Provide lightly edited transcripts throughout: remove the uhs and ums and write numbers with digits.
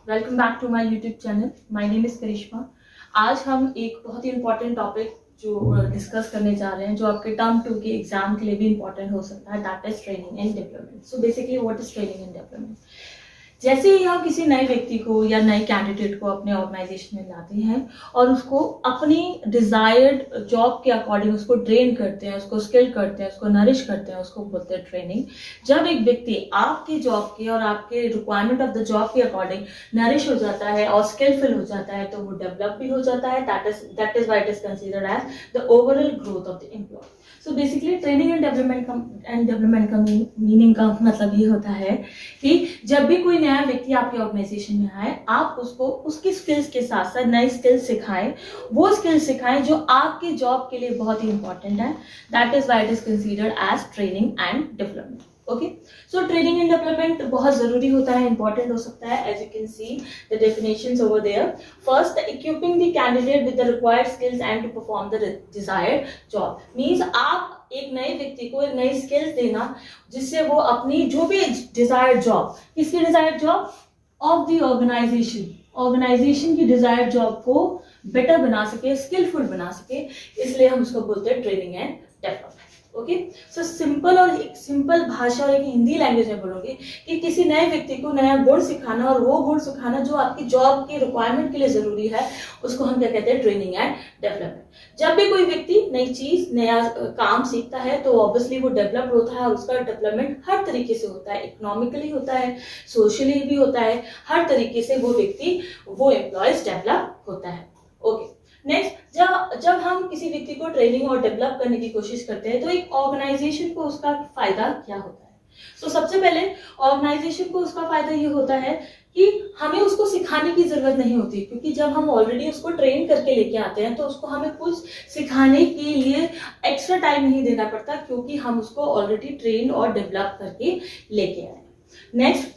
Welcome back to my YouTube channel. My name is Karishma. आज हम एक बहुत ही इंपॉर्टेंट टॉपिक जो डिस्कस करने जा रहे हैं, जो आपके टर्म 2 के एग्जाम के लिए भी इंपॉर्टेंट हो सकता है, that is training and development. So basically what is training and development? जैसे ही हम किसी नए व्यक्ति को या नए कैंडिडेट को अपने ऑर्गेनाइजेशन में लाते हैं और उसको अपनी डिजायर्ड जॉब के अकॉर्डिंग उसको ट्रेन करते हैं, उसको स्किल करते हैं, उसको नरिश करते हैं, उसको बोलते हैं ट्रेनिंग। जब एक व्यक्ति आपकी जॉब के और आपके रिक्वायरमेंट ऑफ द जॉब के अकॉर्डिंग नरिश हो जाता है और स्किलफुल हो जाता है, तो वो डेवलप भी हो जाता है। That is why it is considered as the overall growth of the employ. So basically training and development का मीनिंग का मतलब ये होता है कि जब भी कोई नया व्यक्ति आपके ऑर्गेनाइजेशन में आए, आप उसको उसकी स्किल्स के साथ साथ नई स्किल्स सिखाएं, वो स्किल्स सिखाएं जो आपके जॉब के लिए बहुत ही इंपॉर्टेंट है। That is why it is considered as training and development. Okay, so training and development बहुत जरूरी होता है, इंपॉर्टेंट हो सकता है। As you can see the definitions over there. First, equipping the candidate with the required skills and to perform the desired job. Means आप एक नए व्यक्ति को एक नई स्किल्स देना जिससे वो अपनी जो भी डिजायर्ड जॉब, किसकी desired job? Of the organisation की डिजायर्ड जॉब को बेटर बना सके, स्किलफुल बना सके, इसलिए हम उसको बोलते हैं training and development. Okay, so simple और एक सिंपल भाषा और एक हिंदी लैंग्वेज में बोलोगे कि किसी नए व्यक्ति को नया गुण सिखाना और वो गुण सिखाना जो आपकी जॉब के रिक्वायरमेंट के लिए जरूरी है, उसको हम क्या कहते हैं? Training and development. जब भी कोई व्यक्ति नई चीज, नया काम सीखता है तो ऑब्वियसली वो डेवलप होता है और उसका डेवलपमेंट हर तरीके से होता है। इकोनॉमिकली होता है, सोशली भी होता है, हर तरीके से वो व्यक्ति, वो एम्प्लॉयज डेवलप होता है। ओके, नेक्स्ट, जब हम किसी व्यक्ति को ट्रेनिंग और डेवलप करने की कोशिश करते हैं तो एक ऑर्गेनाइजेशन को उसका फायदा क्या होता है? तो सबसे पहले ऑर्गेनाइजेशन को उसका फायदा ये होता है कि हमें उसको सिखाने की जरूरत नहीं होती, क्योंकि जब हम ऑलरेडी उसको ट्रेन करके लेके आते हैं तो उसको हमें कुछ सिखाने के लिए एक्स्ट्रा टाइम नहीं देना पड़ता, क्योंकि हम उसको ऑलरेडी ट्रेन और डेवलप करके लेके आए। Next,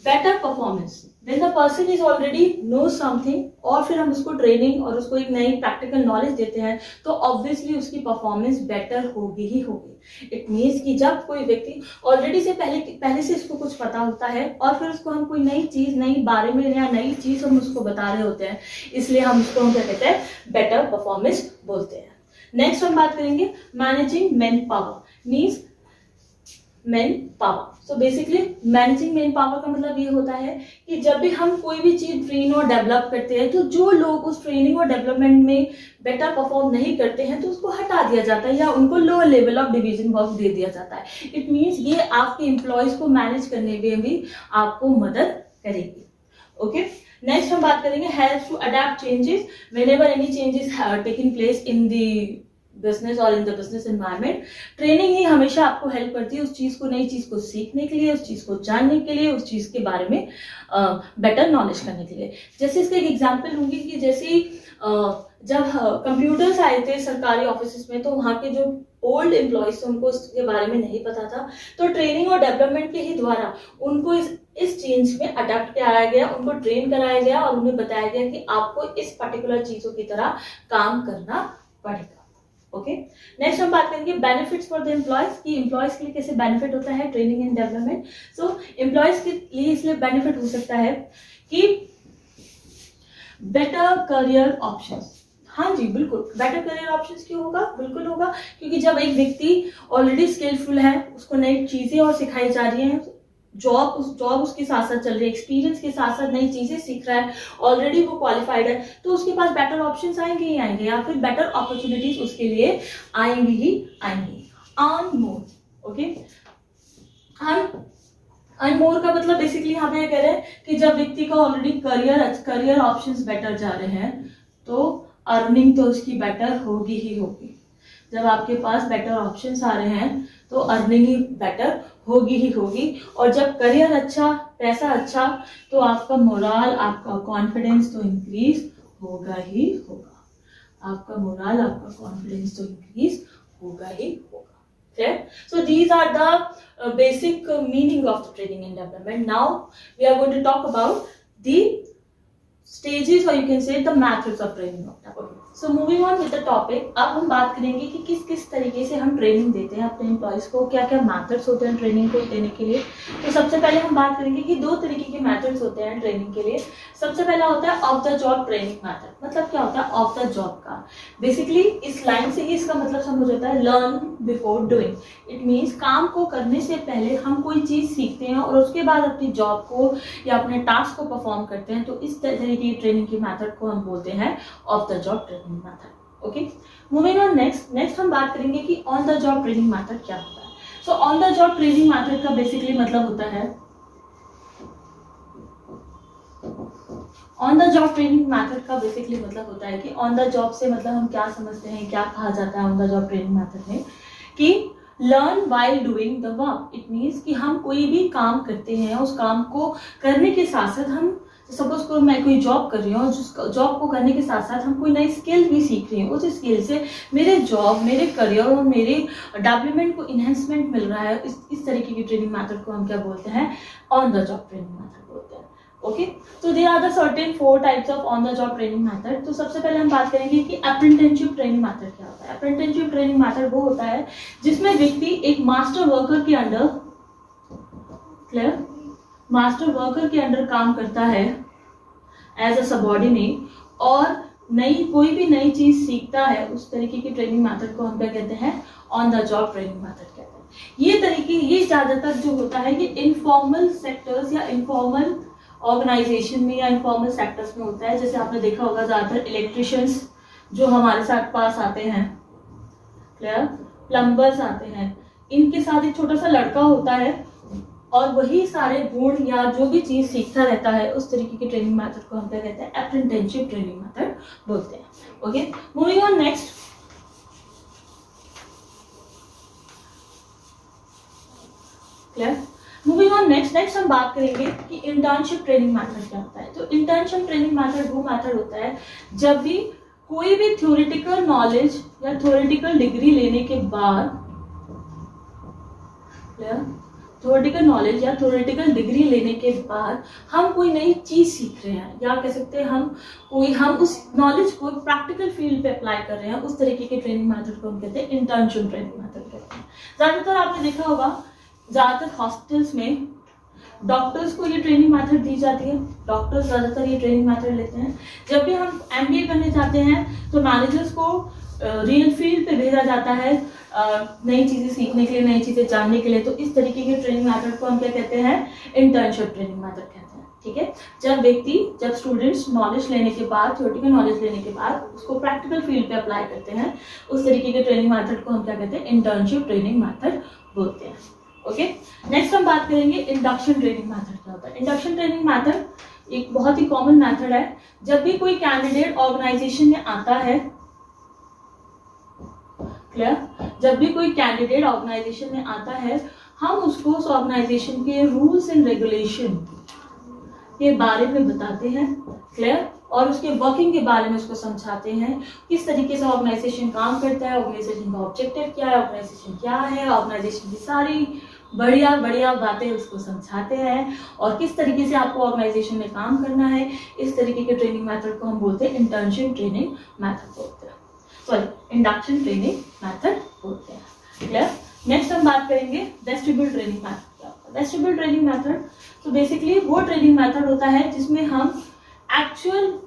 better performance. When the person is already knows something और फिर हम उसको ट्रेनिंग और उसको एक नई प्रैक्टिकल नॉलेज देते हैं तो ऑब्वियसली उसकी परफॉर्मेंस बेटर होगी ही होगी। इट मीन्स कि जब कोई व्यक्ति ऑलरेडी से पहले से इसको कुछ पता होता है और फिर उसको हम कोई नई चीज, नई बारे में या नई चीज हम उसको बता रहे होते हैं, इसलिए हम उसको क्या कहते हैं? बेटर परफॉर्मेंस बोलते हैं। नेक्स्ट हम बात करेंगे managing man power. Means man power. So basically managing man power का मतलब ये होता है कि जब भी हम कोई भी चीज ट्रेन और डेवलप करते हैं तो जो लोग उस ट्रेनिंग और डेवलपमेंट में बेटर परफॉर्म नहीं करते हैं तो उसको हटा दिया जाता है या उनको lower level of division work दे दिया जाता है। इट मीन्स ये आपके एम्प्लॉयज को मैनेज करने में भी आपको मदद करेगी। ओके, नेक्स्ट हम बात करेंगे help to adapt changes whenever any changes taking place in the business और in the business environment. Training ही हमेशा आपको हेल्प करती है उस चीज को, नई चीज को सीखने के लिए, उस चीज को जानने के लिए, उस चीज के बारे में बेटर नॉलेज करने के लिए। जैसे इसका एक एग्जांपल लूंगी कि जैसे जब कंप्यूटर्स आए थे सरकारी ऑफिस में तो वहाँ के जो ओल्ड एम्प्लॉयज थे उनको इसके बारे में नहीं पता था, तो ट्रेनिंग और डेवलपमेंट के ही द्वारा उनको इस चेंज में अडेप्ट कराया गया, उनको ट्रेन कराया गया और उन्हें बताया गया कि आपको इस पर्टिकुलर चीजों की तरह काम करना पड़ेगा। ओके, नेक्स्ट हम बात करेंगे बेनिफिट्स फॉर द एम्प्लॉयज कि एम्प्लॉयज के लिए कैसे बेनिफिट होता है training and development. So employees के लिए इसलिए बेनिफिट हो सकता है कि बेटर करियर ऑप्शंस। हाँ जी, बिल्कुल बेटर करियर ऑप्शंस क्यों होगा? बिल्कुल होगा, क्योंकि जब एक व्यक्ति ऑलरेडी स्किलफुल है, उसको नई चीजें और सिखाई जा रही हैं, जॉब उसके साथ साथ चल रही है, एक्सपीरियंस के साथ साथ नई चीजें सीख रहा है, ऑलरेडी वो क्वालिफाइड है, तो उसके पास बेटर ऑप्शंस आएंगे ही आएंगे या फिर बेटर अपॉर्चुनिटीज उसके लिए आएंगी ही आएंगी। Earn more. Okay, earn more का मतलब बेसिकली यहाँ पे कह रहे हैं कि जब व्यक्ति का ऑलरेडी करियर ऑप्शंस बेटर जा रहे हैं तो अर्निंग तो उसकी बेटर होगी ही होगी। जब आपके पास बेटर ऑप्शंस आ रहे हैं तो अर्निंग ही बेटर होगी ही होगी, और जब करियर अच्छा, पैसा अच्छा, तो आपका मोराल, आपका कॉन्फिडेंस तो इंक्रीज होगा ही होगा। आपका मोराल, आपका कॉन्फिडेंस तो इंक्रीज होगा ही होगा। Clear? So these are the basic meaning of the training and development. Now we are going to talk about the stages, or you can say the methods of training of development. So moving on with the topic, अब हम बात करेंगे कि किस किस तरीके से हम ट्रेनिंग देते हैं अपने एम्प्लॉयज़ को, क्या क्या मेथड्स होते हैं ट्रेनिंग को देने के लिए। तो सबसे पहले हम बात करेंगे कि दो तरीके के मेथड्स होते हैं ट्रेनिंग के लिए। सबसे पहला होता है of the job training method. मतलब क्या होता है ऑफ द जॉब का? बेसिकली इस लाइन से ही इसका मतलब समझ होता है learn before doing. It means काम को करने से पहले हम कोई चीज़ सीखते हैं और उसके बाद अपनी जॉब को या अपने टास्क को परफॉर्म करते हैं। तो इस तरीके की ट्रेनिंग की मेथड को हम बोलते हैं of the job training method. Okay, moving on next हम बात करेंगे कि on the job training method क्या होता है। So on the job training method का बेसिकली मतलब होता है, on the job training method का बेसिकली मतलब होता है कि ऑन द जॉब से मतलब हम क्या समझते हैं, क्या कहा जाता है on the job training method में, कि learn while doing the work. It means कि हम कोई भी काम करते हैं, उस काम को करने के साथ साथ हम, सपोज को मैं कोई जॉब कर रही हूँ, जिस जॉब को करने के साथ साथ हम कोई नई स्किल भी सीख रही हूँ, उस स्किल से मेरे जॉब, मेरे करियर और मेरे डेवलपमेंट को इन्हेंसमेंट मिल रहा है। इस तरीके की ट्रेनिंग मेथड को हम क्या बोलते हैं, on the job training method बोलते हैं। ओके, तो there are the certain 4 types of on the job training method. तो सबसे पहले हम बात करेंगे कि अप्रेंटिसशिप ट्रेनिंग मेथड क्या होता है। अप्रेंटिसशिप ट्रेनिंग मेथड वो होता है जिसमें व्यक्ति एक मास्टर वर्कर के अंडर, क्लियर, मास्टर वर्कर के अंडर काम करता है एज अ सबऑर्डिनेट और कोई भी नई चीज सीखता है। उस तरीके की ट्रेनिंग मेथड को हम क्या कहते हैं, on the job training method कहते हैं। ये ज्यादातर जो होता है कि इनफॉर्मल सेक्टर्स या इनफॉर्मल ऑर्गेनाइजेशन में या इनफॉर्मल सेक्टर्स में होता है। जैसे आपने देखा होगा ज्यादातर इलेक्ट्रिशियंस जो हमारे साथ पास आते हैं, क्लियर, प्लम्बर्स आते हैं, इनके साथ एक छोटा सा लड़का होता है और वही सारे गुण या जो भी चीज सीखता रहता है। उस तरीके की ट्रेनिंग मेथड को हम क्या कहते हैं, अप्रेंटिसशिप ट्रेनिंग मेथड बोलते हैं। Okay, moving on next, clear, moving on next हम बात करेंगे कि इंटर्नशिप ट्रेनिंग मेथड क्या होता है। तो इंटर्नशिप ट्रेनिंग मेथड वो मेथड होता है जब भी कोई भी थ्योरेटिकल नॉलेज या थ्योरेटिकल डिग्री लेने के बाद, थ्योरेटिकल नॉलेज या थ्योरेटिकल डिग्री लेने के बाद हम कोई नई चीज सीख रहे हैं, या कह सकते हैं हम उस नॉलेज को प्रैक्टिकल फील्ड पे अप्लाई कर रहे हैं। उस तरीके की ट्रेनिंग मेथड को हम कहते हैं इंटर्नशिप ट्रेनिंग मेथड कहते हैं। ज्यादातर आपने देखा होगा ज्यादातर हॉस्पिटल्स में डॉक्टर्स को ये ट्रेनिंग मेथड दी जाती है। डॉक्टर्स ज्यादातर ये ट्रेनिंग मेथड लेते हैं। जब भी हम MBA करने जाते हैं तो मैनेजर्स को रियल फील्ड पे भेजा जाता है नई चीजें सीखने के लिए, नई चीजें जानने के लिए। तो इस तरीके की ट्रेनिंग मेथड को हम क्या कहते हैं, इंटर्नशिप ट्रेनिंग मेथड कहते हैं। ठीक है, जब स्टूडेंट्स नॉलेज लेने के बाद, थ्योरेटिकल नॉलेज लेने के बाद उसको प्रैक्टिकल फील्ड पे अप्लाई करते हैं, उस तरीके के ट्रेनिंग मेथड को हम क्या कहते हैं, इंटर्नशिप ट्रेनिंग मेथड बोलते हैं। ओके, नेक्स्ट हम बात करेंगे इंडक्शन ट्रेनिंग मेथड क्या होता है। इंडक्शन ट्रेनिंग मेथड एक बहुत ही कॉमन मेथड है। जब भी कोई कैंडिडेट ऑर्गेनाइजेशन में आता है, क्लियर, जब भी कोई कैंडिडेट ऑर्गेनाइजेशन में आता है, हम उसको उस ऑर्गेनाइजेशन के रूल्स एंड रेगुलेशन के बारे में बताते हैं, क्लियर, और उसके वर्किंग के बारे में उसको समझाते हैं, किस तरीके से ऑर्गेनाइजेशन काम करता है, ऑर्गेनाइजेशन का ऑब्जेक्टिव क्या है, ऑर्गेनाइजेशन क्या है, ऑर्गेनाइजेशन की सारी बढ़िया बातें उसको समझाते हैं और किस तरीके से आपको ऑर्गेनाइजेशन में काम करना है। इस तरीके के ट्रेनिंग मेथड को हम बोलते हैं इंटर्नशिप ट्रेनिंग मेथड बोलते हैं, सॉरी इंडक्शन ट्रेनिंग मेथड बोलते हैं। क्लियर, नेक्स्ट हम बात करेंगे वेस्टिब्यूल ट्रेनिंग मेथड क्या होता है। वेस्टिब्यूल ट्रेनिंग मेथड तो बेसिकली वो ट्रेनिंग मेथड होता है जिसमें हम एक्चुअल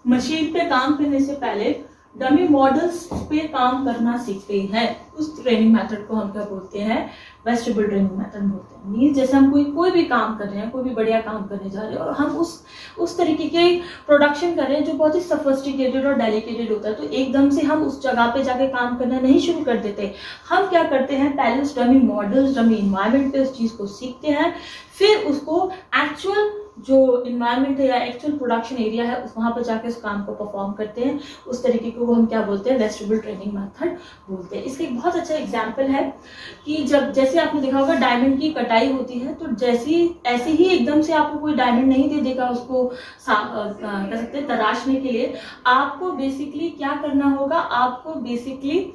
मशीन पे काम करने से पहले डमी मॉडल्स पे काम करना सीखते हैं। उस ट्रेनिंग मेथड को हम क्या बोलते हैं, वेस्टिब्यूल ट्रेनिंग मेथड बोलते हैं। मींस जैसे हम कोई भी काम कर रहे हैं, कोई भी बढ़िया काम करने जा रहे हैं और हम उस तरीके के प्रोडक्शन कर रहे हैं जो बहुत ही सफिस्टिकेटेड और डेलिकेटेड होता है, तो एकदम से हम उस जगह पे जाके काम करना नहीं शुरू कर देते। हम क्या करते हैं, पहले उस डमी मॉडल्स, डमी इन्वायरमेंट पे उस चीज को सीखते हैं, फिर उसको एक्चुअल जो इन्वायरमेंट है या एक्चुअल प्रोडक्शन एरिया है वहां पर जाके उस काम को परफॉर्म करते हैं। उस तरीके को हम क्या बोलते हैं, वेस्टिब्यूल ट्रेनिंग मेथड बोलते हैं। इसका एक बहुत अच्छा एग्जांपल है कि जैसे आपने देखा होगा डायमंड की कटाई होती है, तो ऐसे ही एकदम से आपको कोई डायमंड नहीं दे देगा उसको कह सकते हैं तराशने के लिए। आपको बेसिकली क्या करना होगा, आपको बेसिकली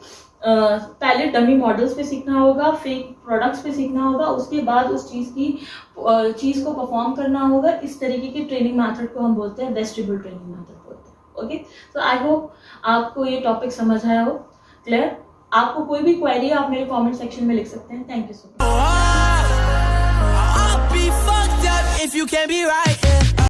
पहले डमी मॉडल्स पे सीखना होगा, फेक प्रोडक्ट्स पे सीखना होगा, उसके बाद उस चीज को परफॉर्म करना होगा। इस तरीके की ट्रेनिंग मेथड को हम बोलते हैं वेस्टिब्यूल ट्रेनिंग मेथड बोलते हैं। ओके, सो आई होप आपको ये टॉपिक समझ आया हो, क्लियर। आपको कोई भी क्वेरी है आप मेरे कमेंट सेक्शन में लिख सकते हैं। Thank you so much. I'll be fucked up if you can't be right.